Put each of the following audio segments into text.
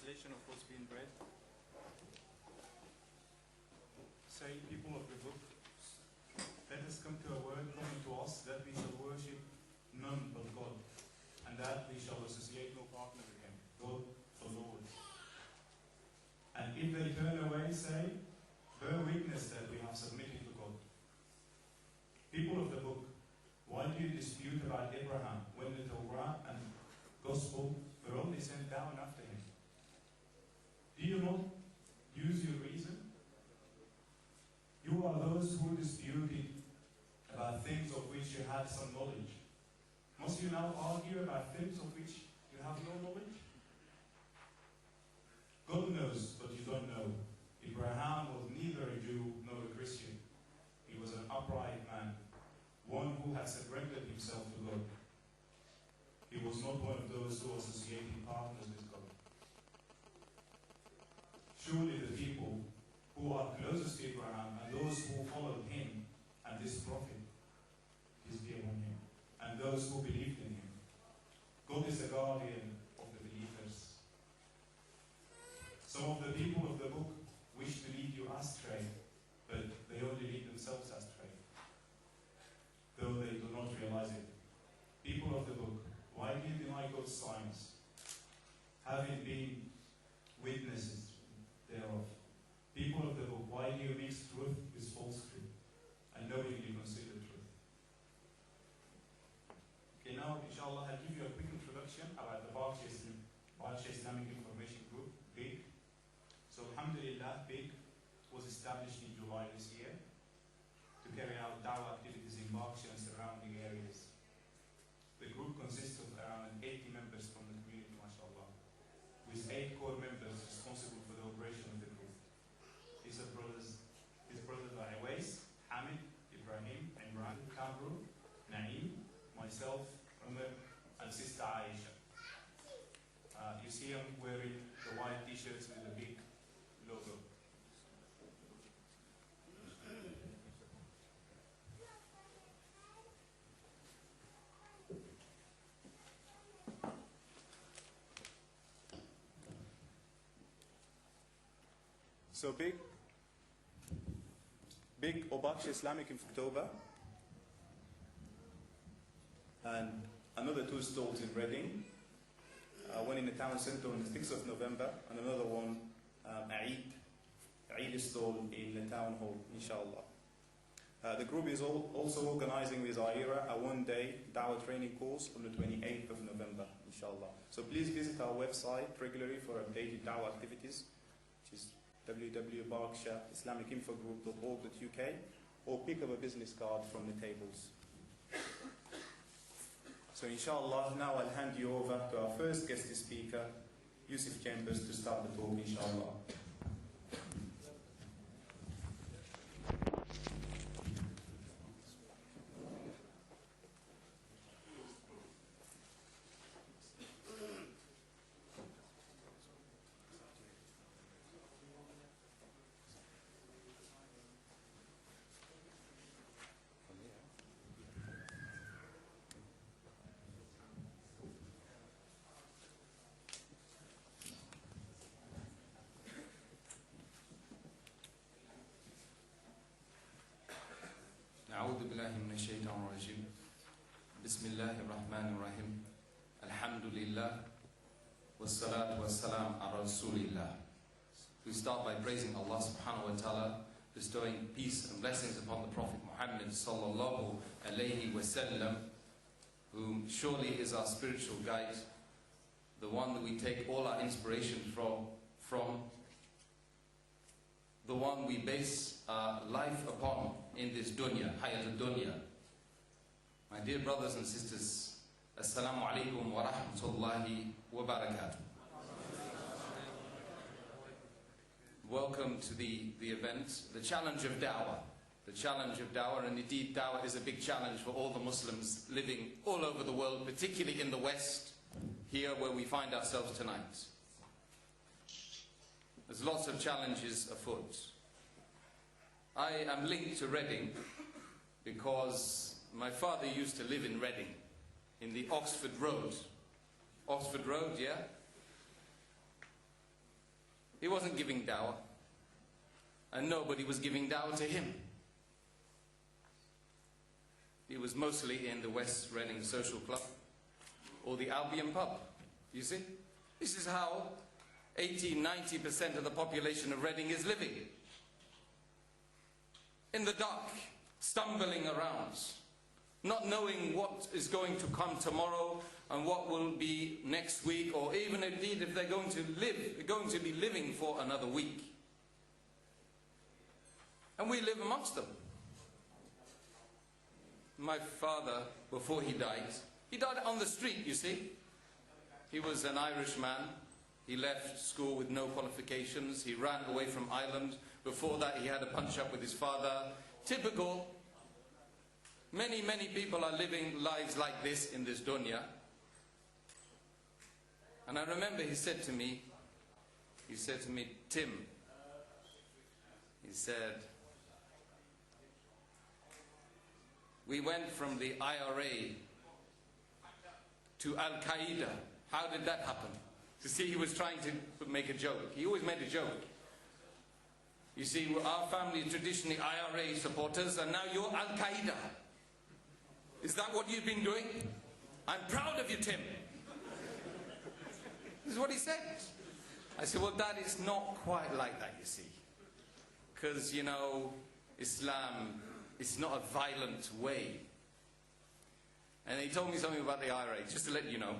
translation of what's being read. Say, people of the book, let us come to a word common to us, that we shall worship none but God, and that we shall associate no partner with Him, God the Lord. And if they turn away, say, bear witness that we have submitted to God. People of the book, why do you dispute about Abraham when the Torah and Gospel were only sent down after him? Do you not use your reason? You are those who disputed about things of which you had some knowledge. Must you now argue about things of which you have no knowledge? God knows, but you don't know. Abraham was neither a Jew nor a Christian. He was an upright man, one who had surrendered himself to God. He was not one of those who associated partners with God. Surely the people who are closest to Abraham and those who followed him and this prophet, peace be upon him, and those who believed in him. God is the guardian of the believers. Some of the people of the book wish to lead you astray, but they only lead themselves astray, though they do not realize it. People of the book, why do you deny God's signs, having been witnesses thereof? People of the book, why do you mix truth with falsehood, and knowingly conceal the truth? Okay, now, inshallah, I'll give you a quick introduction about the Berkshire Islamic Information Group, BIG. So, alhamdulillah, BIG was established in July this year to carry out Dawah activities in Berkshire and surrounding areas. The group consists of around 80 members from the community, mashallah, with 8 core members responsible for the operation of the group. His brothers are Awais, Hamid, Ibrahim, Imran, Kamru, Naeem, myself, Umar, and sister Aisha. You see them wearing the white t-shirts with the big logo. So big Berkshire Islamic in October, and another 2 stalls in Reading, one in the town centre on the 6th of November, and another one, Eid stall in the town hall, inshallah. The group is also organising with iERA a 1-day Dawah training course on the 28th of November, inshallah. So please visit our website regularly for updated Dawah activities, which is www.berkshireislamicInfogroup.org.uk, or pick up a business card from the tables. So inshallah, now I'll hand you over to our first guest speaker, Yusuf Chambers, to start the talk, inshallah. أعوذ بالله من الشيطان الرجيم بسم الله الرحمن الرحيم الحمد لله والصلاة والسلام على رسول الله. We start by praising Allah subhanahu wa ta'ala, bestowing peace and blessings upon the Prophet Muhammad sallallahu alayhi wa sallam, whom surely is our spiritual guide, the one that we take all our inspiration from, the one we base our life upon in this dunya, hayat al-dunya. My dear brothers and sisters, Assalamu alaikum wa rahmatullahi wa barakatuh. Welcome to the event, the challenge of Dawah. The challenge of Dawah, and indeed Dawah is a big challenge for all the Muslims living all over the world, particularly in the West, here where we find ourselves tonight. There's lots of challenges afoot. I am linked to Reading because my father used to live in Reading, in the Oxford Road. Oxford Road, yeah? He wasn't giving dawah. And nobody was giving dawah to him. He was mostly in the West Reading Social Club or the Albion pub. You see? This is how 80–90% of the population of Reading is living. In the dark, stumbling around, not knowing what is going to come tomorrow and what will be next week, or even indeed if they're going to be living for another week. And we live amongst them. My father, before he died on the street, you see. He was an Irish man. He left school with no qualifications. He ran away from Ireland. Before that, he had a punch-up with his father. Typical. Many, many people are living lives like this in this dunya. And I remember he said to me, Tim, he said, we went from the iERA to Al-Qaeda. How did that happen? You see, he was trying to make a joke. He always made a joke. You see, our family is traditionally iERA supporters, and now you're Al-Qaeda. Is that what you've been doing? I'm proud of you, Tim. This is what he said. I said, well, Dad, it's not quite like that, you see. Because, you know, Islam, it's not a violent way. And he told me something about the iERA, just to let you know.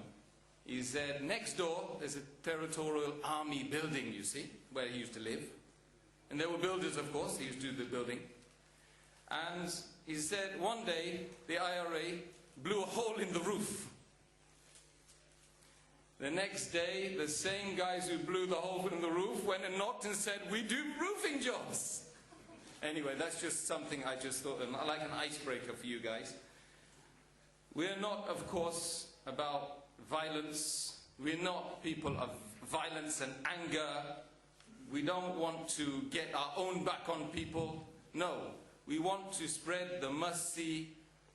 He said, next door, there's a territorial army building, you see, where he used to live. And there were builders, of course, he used to do the building. And he said, one day, the iERA blew a hole in the roof. The next day, the same guys who blew the hole in the roof went and knocked and said, we do roofing jobs. Anyway, that's just something I just thought, like an icebreaker for you guys. We're not, of course, about violence. We're not people of violence and anger. We don't want to get our own back on people. No, we want to spread the mercy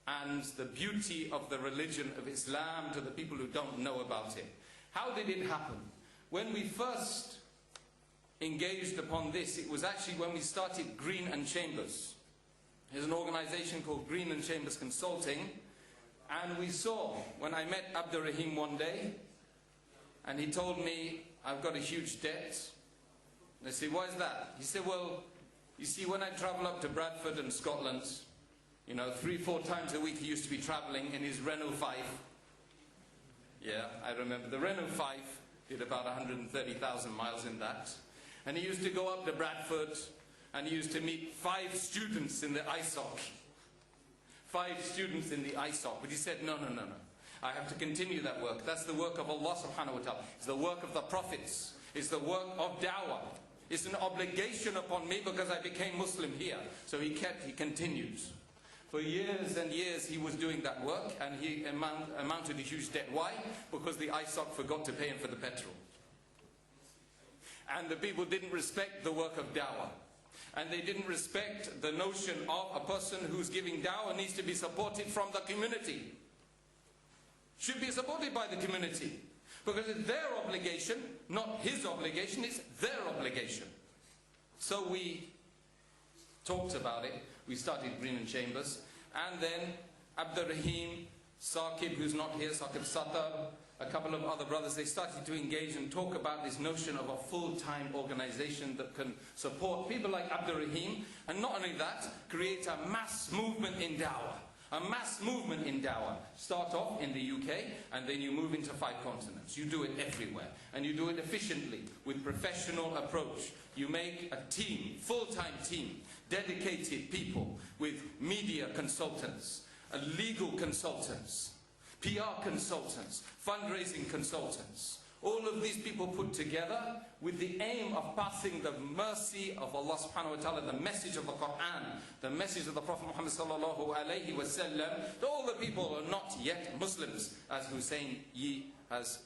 and the beauty of the religion of Islam to the people who don't know about it. How did it happen? When we first engaged upon this, it was actually when we started Green and Chambers. There's an organization called Green and Chambers Consulting, and we saw, when I met Abdurraheem one day, and he told me, I've got a huge debt. And I said, why is that? He said, well, you see, when I travel up to Bradford and Scotland, you know, 3–4 times a week he used to be traveling in his Renault 5. Yeah, I remember. The Renault 5 did about 130,000 miles in that. And he used to go up to Bradford, and he used to meet 5 students in the ISOC. 5 students in the ISOC. But he said, no. I have to continue that work. That's the work of Allah subhanahu wa ta'ala. It's the work of the prophets. It's the work of Dawah. It's an obligation upon me because I became Muslim here. So he continues. For years and years he was doing that work, and he amounted a huge debt. Why? Because the ISOC forgot to pay him for the petrol. And the people didn't respect the work of Dawah. And they didn't respect the notion of a person who's giving Dawah needs to be supported from the community. Should be supported by the community. Because it's their obligation, not his obligation, it's their obligation. So we talked about it. We started Green and Chambers. And then Abdurraheem, Saqib, who's not here, Saqib Satar, a couple of other brothers, they started to engage and talk about this notion of a full-time organization that can support people like Abdurraheem, and not only that, create a mass movement in Dawah. A mass movement in Dawah. Start off in the UK, and then you move into 5 continents. You do it everywhere. And you do it efficiently, with professional approach. You make a team, full-time team, dedicated people with media consultants, legal consultants, PR consultants, fundraising consultants. All of these people put together with the aim of passing the mercy of Allah subhanahu wa ta'ala, the message of the Quran, the message of the Prophet Muhammad sallallahu alayhi wa sallam, to all the people who are not yet Muslims, as Hussein Yi has